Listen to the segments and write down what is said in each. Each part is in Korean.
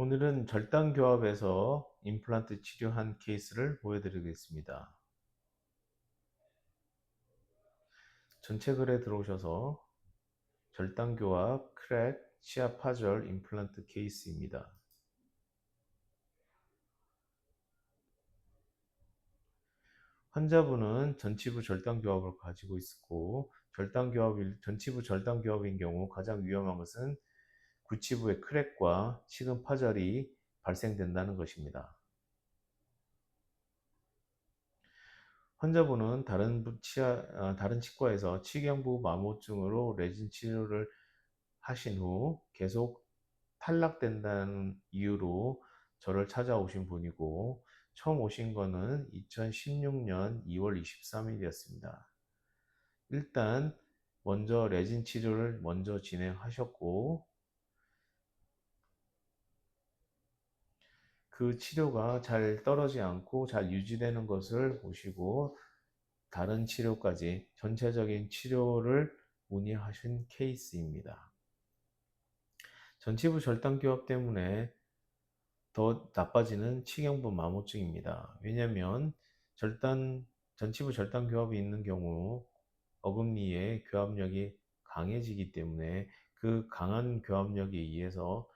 오늘은 절단교합에서 임플란트 치료한 케이스를 보여드리겠습니다. 전체 글에 들어오셔서 절단교합, 크랙, 치아 파절 임플란트 케이스입니다. 환자분은 전치부 절단교합을 가지고 있었고, 전치부 절단교합인 경우 가장 위험한 것은 구치부의 크랙과 치근 파절이 발생된다는 것입니다. 환자분은 다른 치과에서 치경부 마모증으로 레진 치료를 하신 후 계속 탈락된다는 이유로 저를 찾아오신 분이고, 처음 오신 거는 2016년 2월 23일이었습니다. 일단 먼저 레진 치료를 먼저 진행하셨고, 그 치료가 잘 떨어지지 않고 잘 유지되는 것을 보시고 다른 치료까지 전체적인 치료를 문의하신 케이스입니다. 전치부 절단교합 때문에 더 나빠지는 치경부 마모증입니다. 왜냐하면 절단, 전치부 절단교합이 있는 경우 어금니의 교합력이 강해지기 때문에 그 강한 교합력에 의해서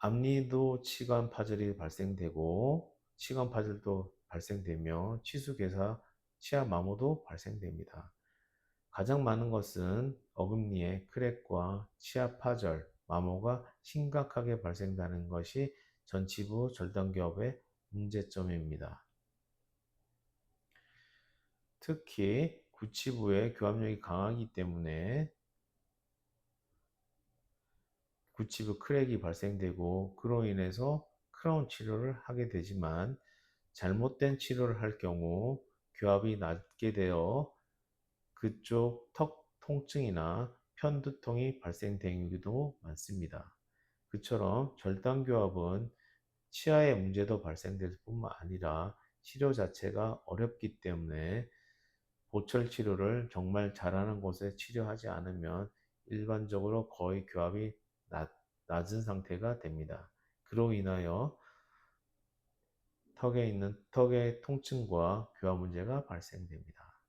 앞니도 치관 파절이 발생되고 치관 파절도 발생되며 치수괴사, 치아 마모도 발생됩니다. 가장 많은 것은 어금니의 크랙과 치아 파절, 마모가 심각하게 발생하는 것이 전치부 절단교합의 문제점입니다. 특히 구치부의 교합력이 강하기 때문에 구치부 크랙이 발생되고 그로 인해서 크라운 치료를 하게 되지만 잘못된 치료를 할 경우 교합이 낮게 되어 그쪽 턱 통증이나 편두통이 발생되는 경우도 많습니다. 그처럼 절단교합은 치아의 문제도 발생될 뿐만 아니라 치료 자체가 어렵기 때문에 보철 치료를 정말 잘하는 곳에 치료하지 않으면 일반적으로 거의 교합이 낮은 상태가 됩니다. 그로 인하여 턱의 통증과 교합 문제가 발생됩니다.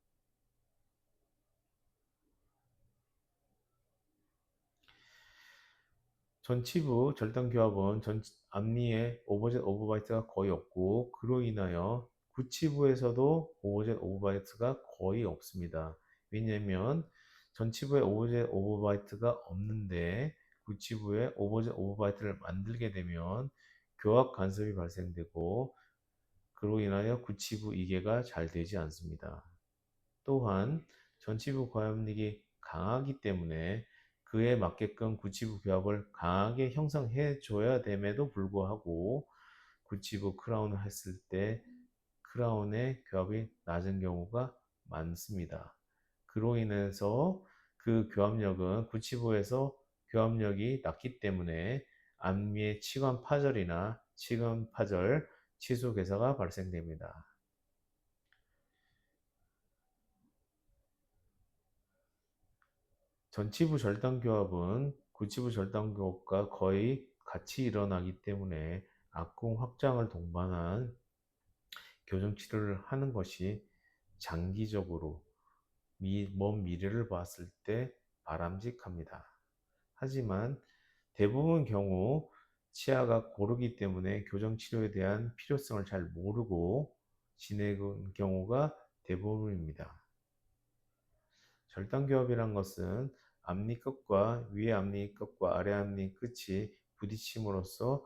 전치부 절단교합은 앞니에 오버젯 오버바이트가 거의 없고 그로 인하여 구치부에서도 오버젯 오버바이트가 거의 없습니다. 왜냐하면 전치부에 오버젯 오버바이트가 없는데 구치부에 오버젯 오버바이트를 만들게 되면 교합 간섭이 발생되고 그로 인하여 구치부 이개가 잘 되지 않습니다. 또한 전치부 교합력이 강하기 때문에 그에 맞게끔 구치부 교합을 강하게 형성해 줘야 됨에도 불구하고 구치부 크라운을 했을 때 크라운의 교합이 낮은 경우가 많습니다. 그로 인해서 그 교합력은 구치부에서 교합력이 낮기 때문에 앞니의 치관 파절이나 치근 파절, 치수 괴사가 발생됩니다. 전치부 절단교합은 구치부 절단교합과 거의 같이 일어나기 때문에 악궁 확장을 동반한 교정 치료를 하는 것이 장기적으로 먼 미래를 봤을 때 바람직합니다. 하지만 대부분 경우 치아가 고르기 때문에 교정 치료에 대한 필요성을 잘 모르고 지내는 경우가 대부분입니다. 절단교합이란 것은 앞니 끝과 위에 앞니 끝과 아래 앞니 끝이 부딪힘으로써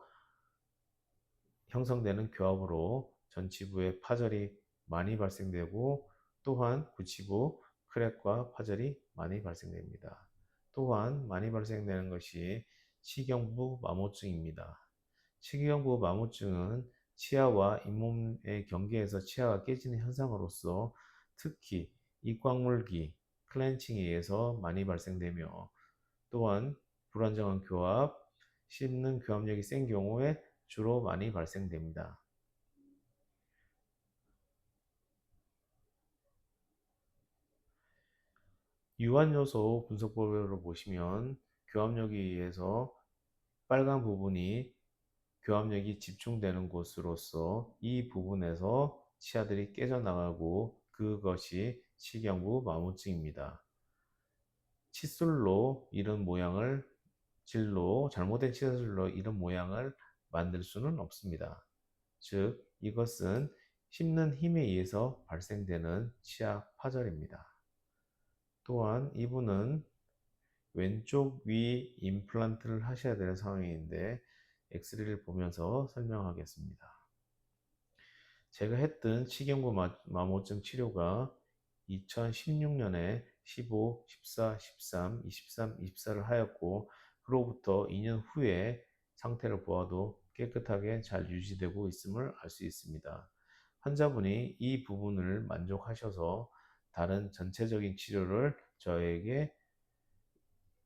형성되는 교합으로 전치부에 파절이 많이 발생되고 또한 구치부 크랙과 파절이 많이 발생됩니다. 또한 많이 발생되는 것이 치경부 마모증입니다. 치경부 마모증은 치아와 잇몸의 경계에서 치아가 깨지는 현상으로서 특히 입광물기, 클렌칭에 의해서 많이 발생되며 또한 불안정한 교합, 씹는 교합력이 센 경우에 주로 많이 발생됩니다. 유한 요소 분석법으로 보시면 교합력에 의해서 빨간 부분이 교합력이 집중되는 곳으로서 이 부분에서 치아들이 깨져나가고 그것이 치경부 마모증입니다. 칫솔로 이런 모양을 잘못된 칫솔로 이런 모양을 만들 수는 없습니다. 즉, 이것은 씹는 힘에 의해서 발생되는 치아 파절입니다. 또한 이분은 왼쪽 위 임플란트를 하셔야 되는 상황인데 엑스레이를 보면서 설명하겠습니다. 제가 했던 치경부 마모증 치료가 2016년에 15, 14, 13, 23, 24를 하였고 그로부터 2년 후에 상태를 보아도 깨끗하게 잘 유지되고 있음을 알 수 있습니다. 환자분이 이 부분을 만족하셔서 다른 전체적인 치료를 저에게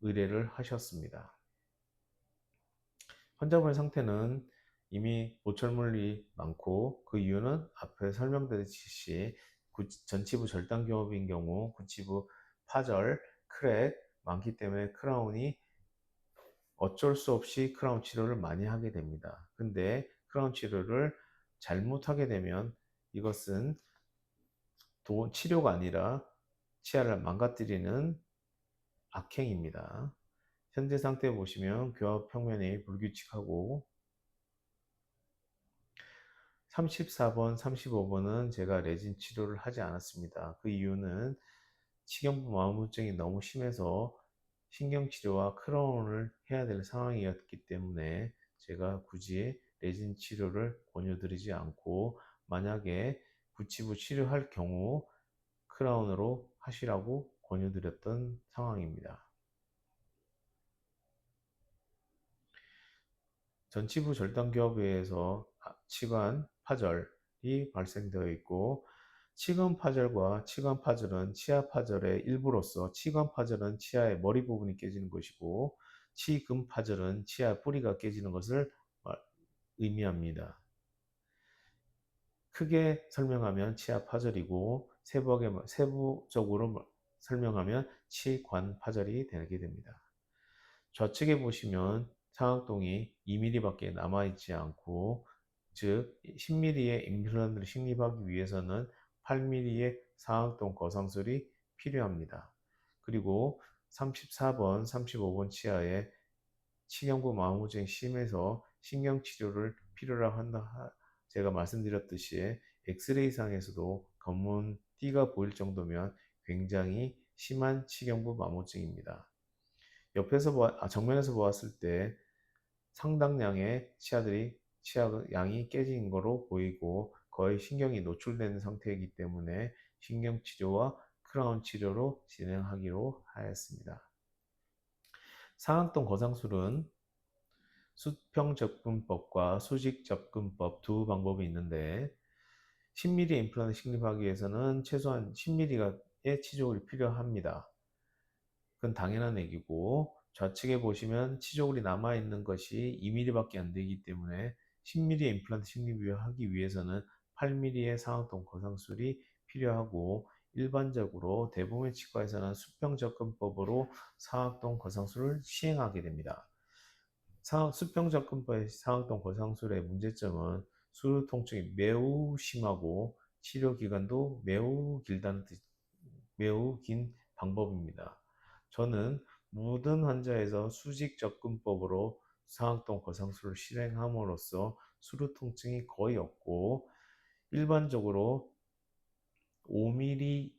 의뢰를 하셨습니다. 환자분의 상태는 이미 보철물이 많고 그 이유는 앞에 설명드렸듯이 전치부 절단교합인 경우 구치부 파절, 크랙 많기 때문에 크라운이 어쩔 수 없이 크라운 치료를 많이 하게 됩니다. 근데 크라운 치료를 잘못하게 되면 이것은 치료가 아니라 치아를 망가뜨리는 악행입니다. 현재 상태 보시면 교합 평면이 불규칙하고 34번, 35번은 제가 레진 치료를 하지 않았습니다. 그 이유는 치경부 마모증이 너무 심해서 신경치료와 크라운을 해야 될 상황이었기 때문에 제가 굳이 레진 치료를 권유드리지 않고 만약에 구치부 치료할 경우 크라운으로 하시라고 권유드렸던 상황입니다. 전치부 절단교합에 의해서 치관 파절이 발생되어 있고 치관 파절과 치관 파절은 치아 파절의 일부로서 치관 파절은 치아의 머리 부분이 깨지는 것이고 치근 파절은 치아 뿌리가 깨지는 것을 의미합니다. 크게 설명하면 치아 파절이고 세부적으로 설명하면 치관 파절이 되게 됩니다. 좌측에 보시면 상악동이 2mm밖에 남아있지 않고 즉 10mm의 임플란트를 식립하기 위해서는 8mm의 상악동 거상술이 필요합니다. 그리고 34번, 35번 치아에 치경부 마모증이 심해서 신경치료를 필요로 한다. 제가 말씀드렸듯이 엑스레이상에서도 검은 띠가 보일 정도면 굉장히 심한 치경부 마모증입니다. 정면에서 보았을 때 상당량의 치아 양이 깨진 거로 보이고 거의 신경이 노출된 상태이기 때문에 신경치료와 크라운 치료로 진행하기로 하였습니다. 상악동 거상술은 수평접근법과 수직접근법 두 방법이 있는데 10mm 임플란트 식립하기 위해서는 최소한 10mm의 치조율이 필요합니다. 그건 당연한 얘기고 좌측에 보시면 치조골이 남아있는 것이 2mm밖에 안 되기 때문에 10mm 임플란트 식립을 하기 위해서는 8mm의 상악동 거상술이 필요하고 일반적으로 대부분의 치과에서는 수평접근법으로 상악동 거상술을 시행하게 됩니다. 수평접근법의 상악동 거상술의 문제점은 수루 통증이 매우 심하고 치료 기간도 매우 긴 방법입니다. 저는 모든 환자에서 수직 접근법으로 상악동 거상술을 실행함으로써 수루 통증이 거의 없고 일반적으로 5mm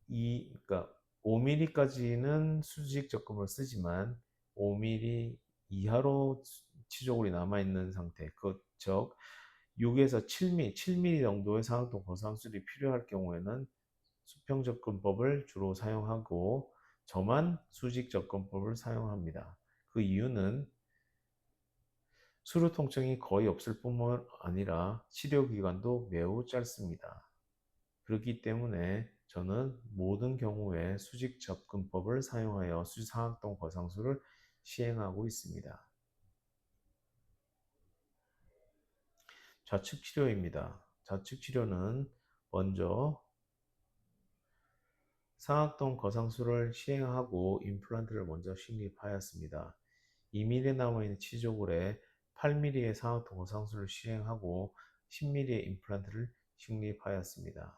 그러니까 5mm까지는 수직 접근을 쓰지만 5mm 이하로 치조골이 남아있는 상태, 즉 6에서 7mm 정도의 상악동 거상술이 필요할 경우에는 수평접근법을 주로 사용하고 저만 수직접근법을 사용합니다. 그 이유는 수루 통증이 거의 없을 뿐만 아니라 치료 기간도 매우 짧습니다. 그렇기 때문에 저는 모든 경우에 수직접근법을 사용하여 상악동 거상술을 시행하고 있습니다. 좌측 치료입니다. 좌측 치료는 먼저 상악동 거상술을 시행하고 임플란트를 먼저 식립하였습니다. 2mm 남아있는 치조골에 8mm의 상악동 거상술을 실행하고 10mm의 임플란트를 식립하였습니다.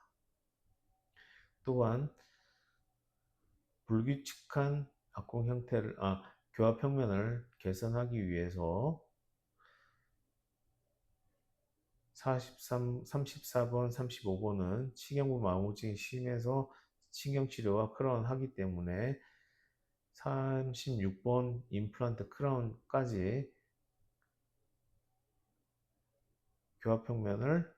또한 불규칙한 악공 형태를 교합 평면을 개선하기 위해서 34번, 35번은 치경부 마모증이 심해서 신경치료와 크라운 하기 때문에 36번 임플란트 크라운까지 교합평면을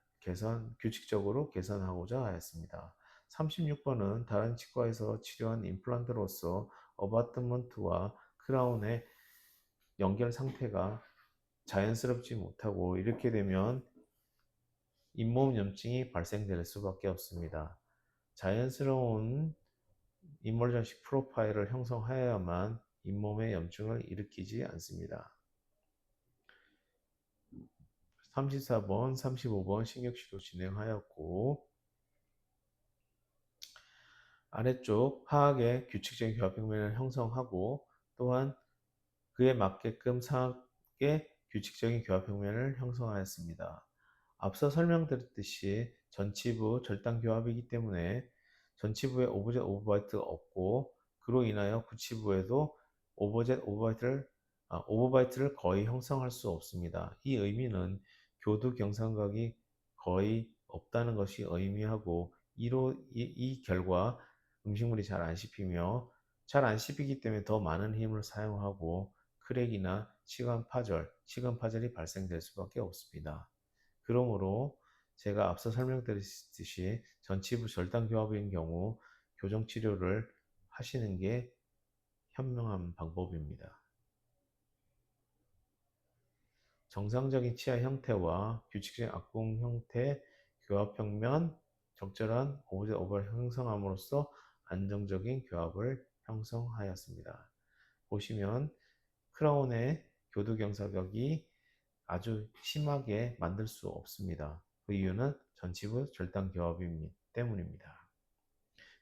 규칙적으로 개선하고자 하였습니다. 36번은 다른 치과에서 치료한 임플란트로서 어바트먼트와 크라운의 연결 상태가 자연스럽지 못하고 이렇게 되면 잇몸 염증이 발생될 수밖에 없습니다. 자연스러운 이멀전시 프로파일을 형성하여야만 잇몸의 염증을 일으키지 않습니다. 34번, 35번 신경치료 진행하였고 아래쪽 하악의 규칙적인 교합평면을 형성하고 또한 그에 맞게끔 상악의 규칙적인 교합평면을 형성하였습니다. 앞서 설명드렸듯이 전치부 절단 교합이기 때문에 전치부에 오버젯 오버바이트가 없고 그로 인하여 구치부에도 오버바이트를 거의 형성할 수 없습니다. 이 의미는 교두 경상각이 거의 없다는 것이 의미하고 이 결과 음식물이 잘 안 씹히며 잘 안 씹히기 때문에 더 많은 힘을 사용하고 크랙이나 시간파절이 발생될 수밖에 없습니다. 그러므로 제가 앞서 설명드렸듯이 전치부 절단 교합인 경우 교정 치료를 하시는 게 현명한 방법입니다. 정상적인 치아 형태와 규칙적인 악공 형태, 교합평면, 적절한 오브젝 오버를 형성함으로써 안정적인 교합을 형성하였습니다. 보시면 크라운의 교두경사각이 아주 심하게 만들 수 없습니다. 그 이유는 전치부 절단 교합이기 때문입니다.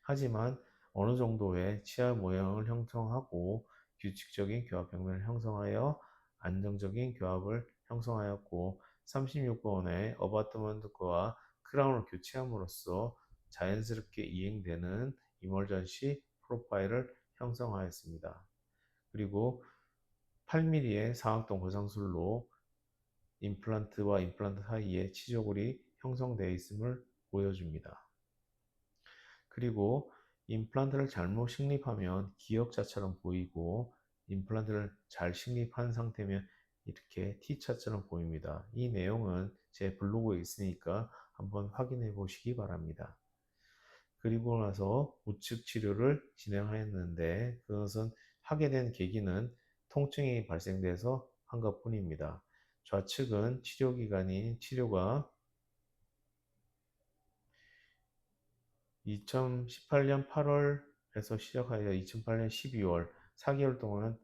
하지만 어느 정도의 치아 모양을 형성하고 규칙적인 교합 평면을 형성하여 안정적인 교합을 형성하였고 36번의 어바트먼트와 크라운을 교체함으로써 자연스럽게 이행되는 이멀전시 프로파일을 형성하였습니다. 그리고 8mm의 상악동 거상술로 임플란트와 임플란트 사이에 치조골이 형성되어 있음을 보여줍니다. 그리고 임플란트를 잘못 식립하면 기역자처럼 보이고 임플란트를 잘 식립한 상태면 이렇게 T자처럼 보입니다. 이 내용은 제 블로그에 있으니까 한번 확인해 보시기 바랍니다. 그리고 나서 우측 치료를 진행하였는데 그것은 하게 된 계기는 통증이 발생돼서 한 것뿐입니다. 좌측은 치료가 2018년 8월에서 시작하여 2008년 12월 4개월 동안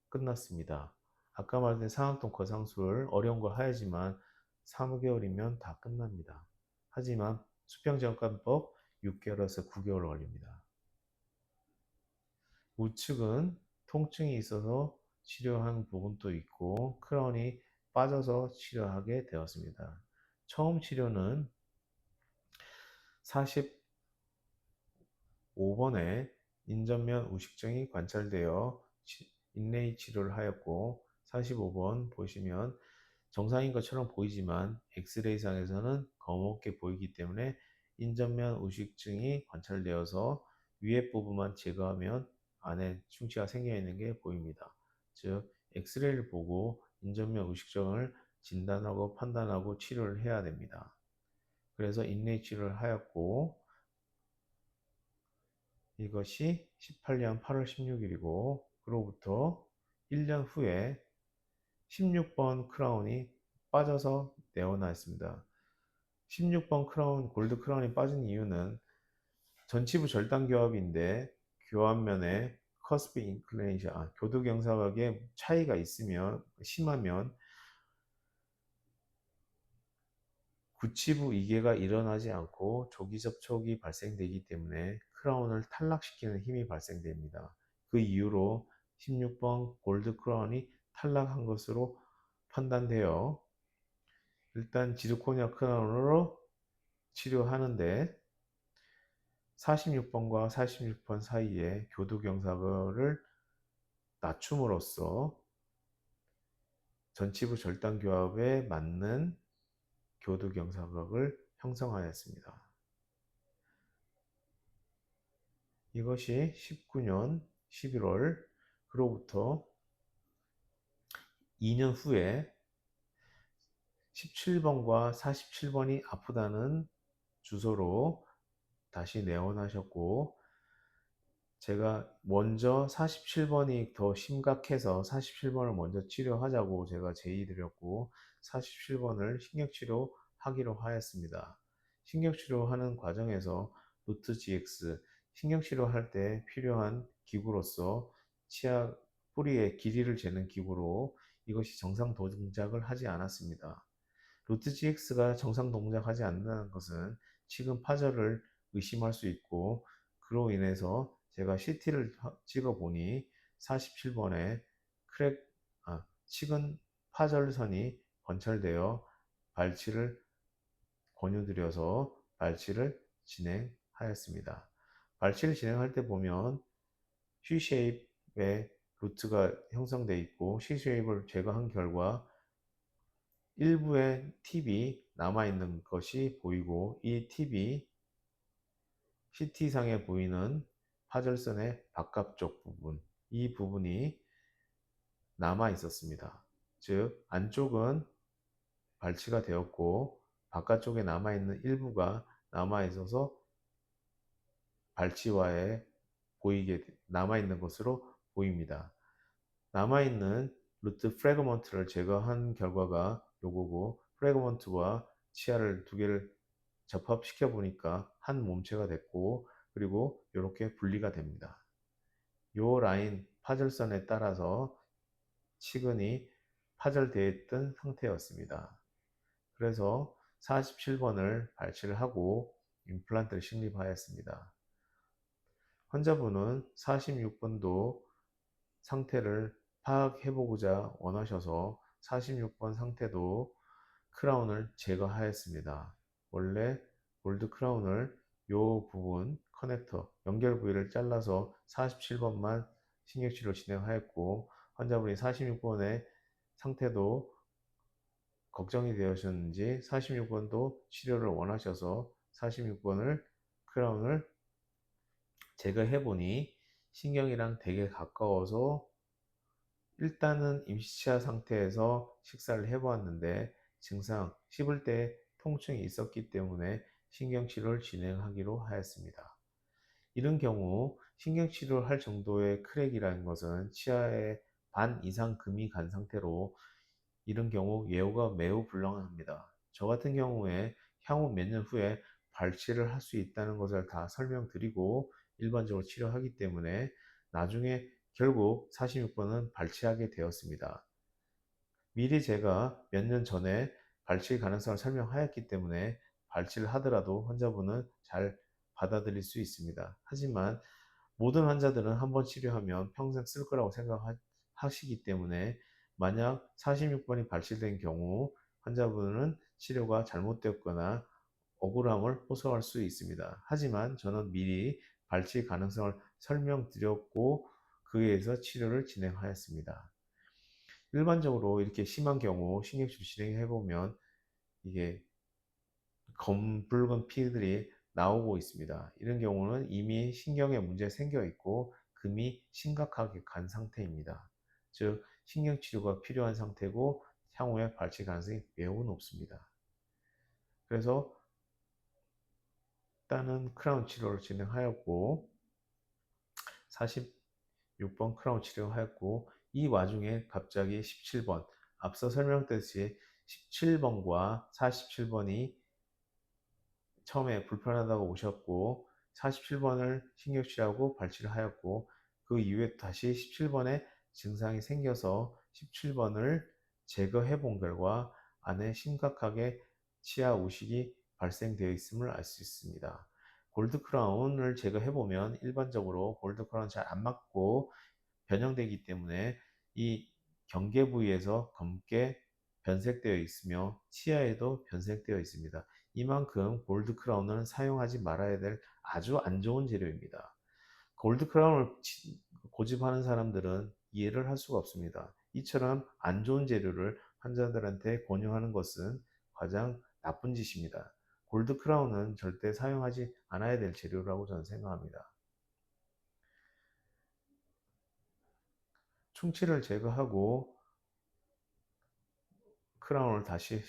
끝났습니다. 아까 말한 상악동 거상술 어려운 거 하야지만 3개월이면 다 끝납니다. 하지만 수평정관법 6개월에서 9개월 걸립니다. 우측은 통증이 있어서 치료한 부분도 있고 크라운이 빠져서 치료하게 되었습니다. 처음 치료는 45번에 인전면 우식증이 관찰되어 인레이 치료를 하였고 45번 보시면 정상인 것처럼 보이지만 엑스레이상에서는 검게 보이기 때문에 인전면 우식증이 관찰되어서 위에 부분만 제거하면 안에 충치가 생겨 있는 게 보입니다. 즉 엑스레이를 보고 인전면 우식증을 진단하고 판단하고 치료를 해야 됩니다. 그래서 인레이 치료를 하였고 이것이 18년 8월 16일이고 그로부터 1년 후에 16번 크라운이 빠져서 내어나 있습니다. 16번 크라운, 골드 크라운이 빠진 이유는 전치부 절단 교합인데 교합면에 커스피 인클레이션, 교두 경사각의 차이가 있으면 심하면 구치부 이개가 일어나지 않고 조기 접촉이 발생되기 때문에 크라운을 탈락시키는 힘이 발생됩니다. 그 이후로 16번 골드 크라운이 탈락한 것으로 판단되어 일단 지르코니아 크라운으로 치료하는데 46번과 46번 사이에 교두경사를 낮춤으로써 전치부 절단교합에 맞는 교두경사각을 형성하였습니다. 이것이 19년 11월 그로부터 2년 후에 17번과 47번이 아프다는 주소로 다시 내원하셨고, 제가 먼저 47번이 더 심각해서 47번을 먼저 치료하자고 제가 제의드렸고 47번을 신경치료하기로 하였습니다. 신경치료하는 과정에서 루트 GX, 신경치료할 때 필요한 기구로서 치아 뿌리의 길이를 재는 기구로 이것이 정상 동작을 하지 않았습니다. 루트 GX가 정상 동작하지 않는다는 것은 치근 파절을 의심할 수 있고, 그로 인해서 제가 CT를 찍어 보니 47번에 치근 파절선이 관찰되어 발치를 권유드려서 발치를 진행하였습니다. 발치를 진행할 때 보면 C쉐입의 루트가 형성되어 있고, C쉐입을 제거한 결과 일부의 팁이 남아있는 것이 보이고, 이 팁이 CT상에 보이는 파절선의 바깥쪽 부분, 이 부분이 남아 있었습니다. 즉 안쪽은 발치가 되었고 바깥쪽에 남아있는 일부가 남아 있어서 발치와에 남아있는 것으로 보입니다. 남아있는 루트 프래그먼트를 제거한 결과가 요거고, 프래그먼트와 치아를 두 개를 접합시켜 보니까 한 몸체가 됐고, 그리고 이렇게 분리가 됩니다. 요 라인 파절선에 따라서 치근이 파절되어 있던 상태였습니다. 그래서 47번을 발치를 하고 임플란트를 식립하였습니다. 환자분은 46번도 상태를 파악해보고자 원하셔서 46번 상태도 크라운을 제거하였습니다. 원래 골드 크라운을 요 부분 커넥터 연결 부위를 잘라서 47번만 신경치료 진행하였고, 환자분이 46번의 상태도 걱정이 되셨는지 46번도 치료를 원하셔서 46번을 크라운을 제거해 보니 신경이랑 되게 가까워서 일단은 임시치아 상태에서 식사를 해보았는데 증상 씹을 때 통증이 있었기 때문에 신경치료를 진행하기로 하였습니다. 이런 경우 신경치료를 할 정도의 크랙이라는 것은 치아에 반 이상 금이 간 상태로, 이런 경우 예후가 매우 불량합니다. 저 같은 경우에 향후 몇 년 후에 발치를 할 수 있다는 것을 다 설명드리고 일반적으로 치료하기 때문에 나중에 결국 46번은 발치하게 되었습니다. 미리 제가 몇 년 전에 발치 가능성을 설명하였기 때문에 발치를 하더라도 환자분은 잘 받아들일 수 있습니다. 하지만 모든 환자들은 한번 치료하면 평생 쓸 거라고 생각하시기 때문에 만약 46번이 발치된 경우 환자분은 치료가 잘못되었거나 억울함을 호소할 수 있습니다. 하지만 저는 미리 발치 가능성을 설명드렸고 그에 의해서 치료를 진행하였습니다. 일반적으로 이렇게 심한 경우 신경치료 진행해 보면 이게 검붉은 피들이 나오고 있습니다. 이런 경우는 이미 신경에 문제 생겨 있고 금이 심각하게 간 상태입니다. 즉 신경치료가 필요한 상태고 향후에 발치 가능성이 매우 높습니다. 그래서 일단은 크라운 치료를 진행하였고 46번 크라운 치료하였고, 이 와중에 갑자기 17번, 앞서 설명드렸듯이 17번과 47번이 처음에 불편하다고 오셨고 47번을 신경치료하고 발치를 하였고, 그 이후에 다시 17번에 증상이 생겨서 17번을 제거해 본 결과 안에 심각하게 치아 우식이 발생되어 있음을 알 수 있습니다. 골드 크라운을 제거해 보면 일반적으로 골드 크라운 잘 안 맞고 변형되기 때문에 이 경계 부위에서 검게 변색되어 있으며 치아에도 변색되어 있습니다. 이만큼 골드 크라운은 사용하지 말아야 될 아주 안 좋은 재료입니다. 골드 크라운을 고집하는 사람들은 이해를 할 수가 없습니다. 이처럼 안 좋은 재료를 환자들한테 권유하는 것은 가장 나쁜 짓입니다. 골드 크라운은 절대 사용하지 않아야 될 재료라고 저는 생각합니다. 충치를 제거하고 크라운을 다시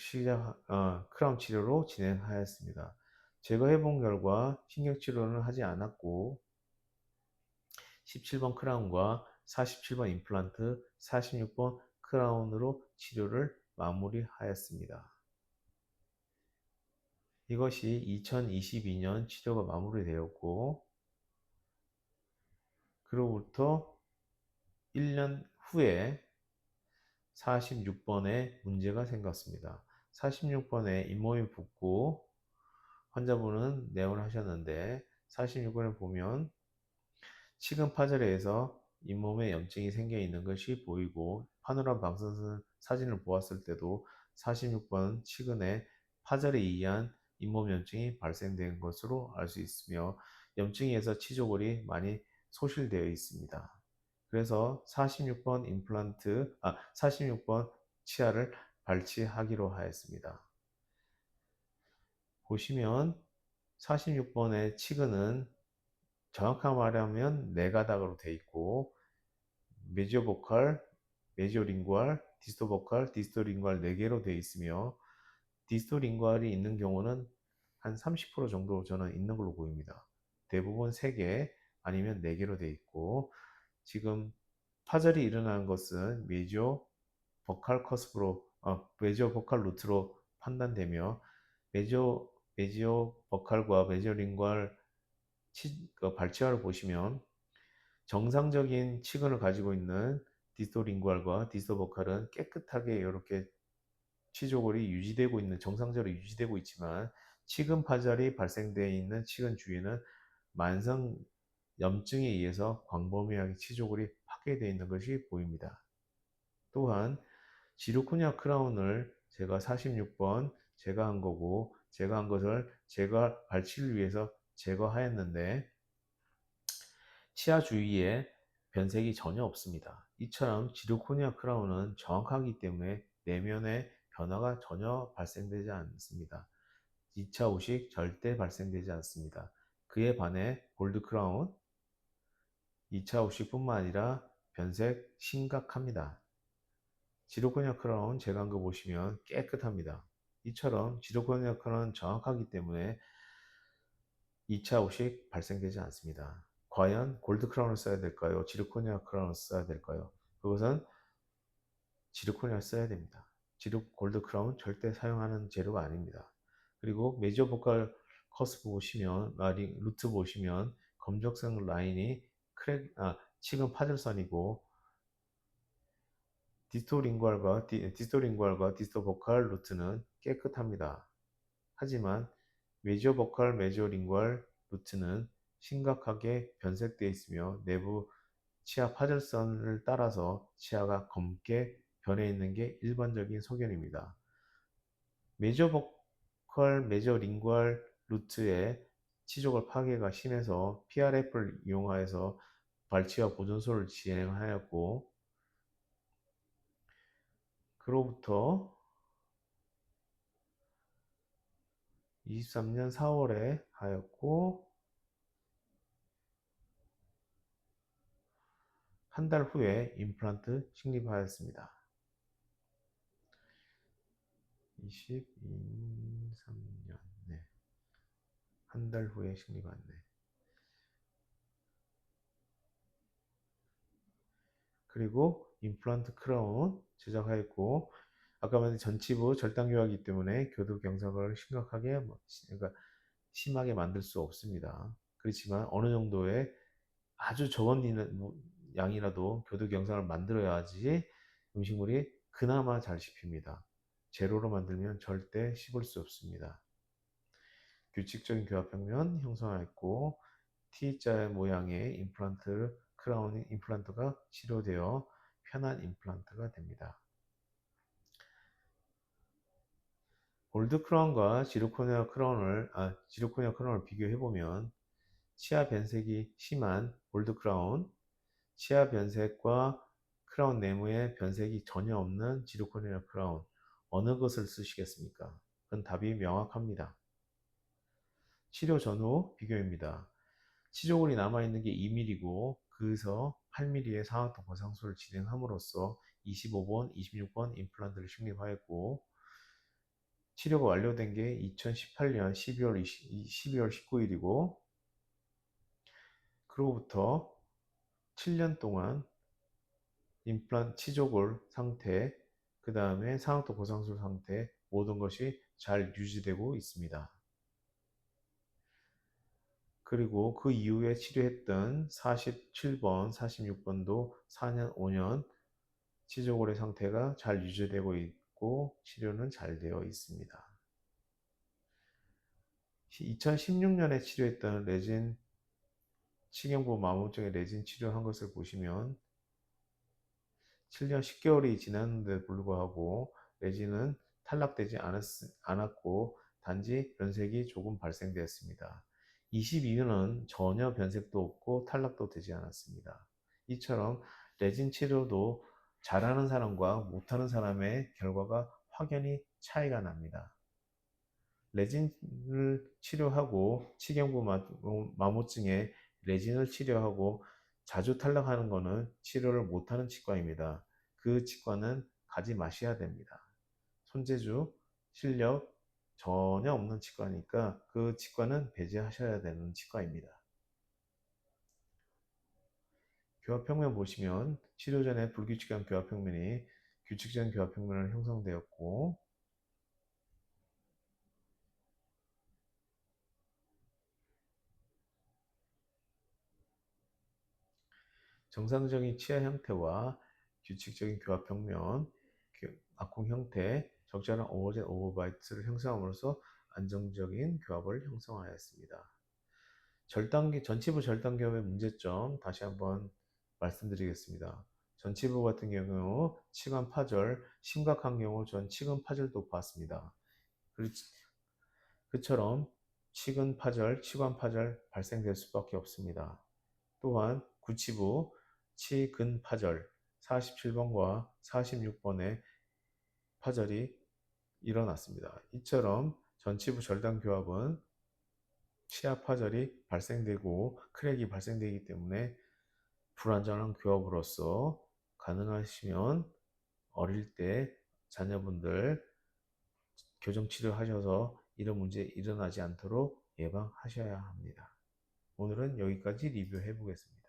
크라운 치료로 진행하였습니다. 제거해 본 결과 신경 치료는 하지 않았고 17번 크라운과 47번 임플란트, 46번 크라운으로 치료를 마무리하였습니다. 이것이 2022년 치료가 마무리되었고 그로부터 1년 후에 46번에 문제가 생겼습니다. 46번에 잇몸이 붓고 환자분은 내원하셨는데 46번에 보면 치근 파절에서 잇몸에 염증이 생겨 있는 것이 보이고 파노라마 방사선 사진을 보았을 때도 46번 치근에 파절에 의한 잇몸 염증이 발생된 것으로 알 수 있으며 염증에서 치조골이 많이 소실되어 있습니다. 그래서 46번 46번 치아를 발치하기로 하였습니다. 보시면 46번의 치근은 정확하게 말하면 네 가닥으로 되어 있고 메지오보컬, 메지오링구알, 디스토보컬, 디스토링구알 4개로 되어 있으며 디스토링구알이 있는 경우는 한 30% 정도 저는 있는 걸로 보입니다. 대부분 3개 아니면 4개로 되어 있고 지금 파절이 일어나는 것은 메지오 보컬 루트로 판단되며 메지오 보컬과 메지오링구알 발치화를 보시면 정상적인 치근을 가지고 있는 디스토링구알과 디스토보컬은 깨끗하게 이렇게 치조골이 유지되고 있는 정상적으로 유지되고 있지만 치근 파절이 발생되어 있는 치근 주위는 만성 염증에 의해서 광범위하게 치조골이 파괴되어 있는 것이 보입니다. 또한 지르코니아 크라운을 제가 46번 제거한 거고 제거한 것을 발치를 위해서 제거하였는데 치아 주위에 변색이 전혀 없습니다. 이처럼 지르코니아 크라운은 정확하기 때문에 내면에 변화가 전혀 발생되지 않습니다. 2차 후식 절대 발생되지 않습니다. 그에 반해 골드 크라운 2차 후식뿐만 아니라 변색 심각합니다. 지르코니아 크라운 제거한 거 보시면 깨끗합니다. 이처럼 지르코니아 크라운은 정확하기 때문에 2차 후식 발생되지 않습니다. 과연 골드 크라운을 써야 될까요? 지르코니아 크라운을 써야 될까요? 그것은 지르코니아를 써야 됩니다. 골드 크라운 절대 사용하는 재료가 아닙니다. 그리고 메이저 보컬 커스프 보시면 루트 보시면 검정색 라인이 치근 파절선이고 디스토링구알과 디스토보컬 루트는 깨끗합니다. 하지만 메지오 보컬 메지오 링구얼 루트는 심각하게 변색되어 있으며 내부 치아 파절선을 따라서 치아가 검게 변해 있는 게 일반적인 소견입니다. 메지오 보컬 메지오 링구얼 루트의 치조골 파괴가 심해서 PRF를 이용하여서 발치와 보존소를 진행하였고 그로부터 23년 4월에 하였고 한 달 후에 임플란트 식립하였습니다. 23년 네. 한 달 후에 식립하였네. 그리고 임플란트 크라운 제작하였고 아까 말한 전치부 절단교화이기 때문에 교두 경색을 그러니까 심하게 만들 수 없습니다. 그렇지만 어느 정도의 아주 적은 양이라도 교두 경색을 만들어야지 음식물이 그나마 잘 씹힙니다. 제로로 만들면 절대 씹을 수 없습니다. 규칙적인 교합평면 형성하였고 T자 모양의 크라운 임플란트가 치료되어 편한 임플란트가 됩니다. 올드 크라운과 지르코니아 크라운을 비교해 보면 치아 변색이 심한 올드 크라운, 치아 변색과 크라운 내부에 변색이 전혀 없는 지르코니아 크라운, 어느 것을 쓰시겠습니까? 그건 답이 명확합니다. 치료 전후 비교입니다. 치조골이 남아있는 게 2mm고 그에서 8mm의 상악동 거상술을 진행함으로써 25번, 26번 임플란트를 식립하였고 치료가 완료된 게 2018년 12월 19일이고 그로부터 7년 동안 임플란트 치조골 상태, 그 다음에 상악도 고상술 상태 모든 것이 잘 유지되고 있습니다. 그리고 그 이후에 치료했던 47번, 46번도 4년, 5년 치조골의 상태가 잘 유지되고 있고 치료는 잘 되어 있습니다. 2016년에 치료했던 레진 치경부 마모증의 레진 치료한 것을 보시면 7년 10개월이 지났는데도 불구하고 레진은 탈락되지 않았고 단지 변색이 조금 발생되었습니다. 22년은 전혀 변색도 없고 탈락도 되지 않았습니다. 이처럼 레진 치료도 잘하는 사람과 못하는 사람의 결과가 확연히 차이가 납니다. 레진을 치료하고 치경부 마모증에 레진을 치료하고 자주 탈락하는 것은 치료를 못하는 치과입니다. 그 치과는 가지 마셔야 됩니다. 손재주, 실력 전혀 없는 치과니까 그 치과는 배제하셔야 되는 치과입니다. 교합평면 보시면 치료 전에 불규칙한 교합평면이 규칙적인 교합평면으로 형성되었고 정상적인 치아 형태와 규칙적인 규합평면, 악콩 형태, 적절한 오버젯 오버바이트를 형성함으로써 안정적인 교합을 형성하였습니다. 전치부 절단교합의 문제점 다시 한번 말씀드리겠습니다. 전치부 같은 경우 치관 파절, 심각한 경우 전 치근 파절도 봤습니다. 그처럼 치근 파절, 치관 파절 발생될 수밖에 없습니다. 또한 구치부 치근 파절 47번과 46번의 파절이 일어났습니다. 이처럼 전치부 절단 교합은 치아 파절이 발생되고 크랙이 발생되기 때문에 불안전한 교합으로서 가능하시면 어릴 때 자녀분들 교정치료 하셔서 이런 문제 일어나지 않도록 예방하셔야 합니다. 오늘은 여기까지 리뷰해 보겠습니다.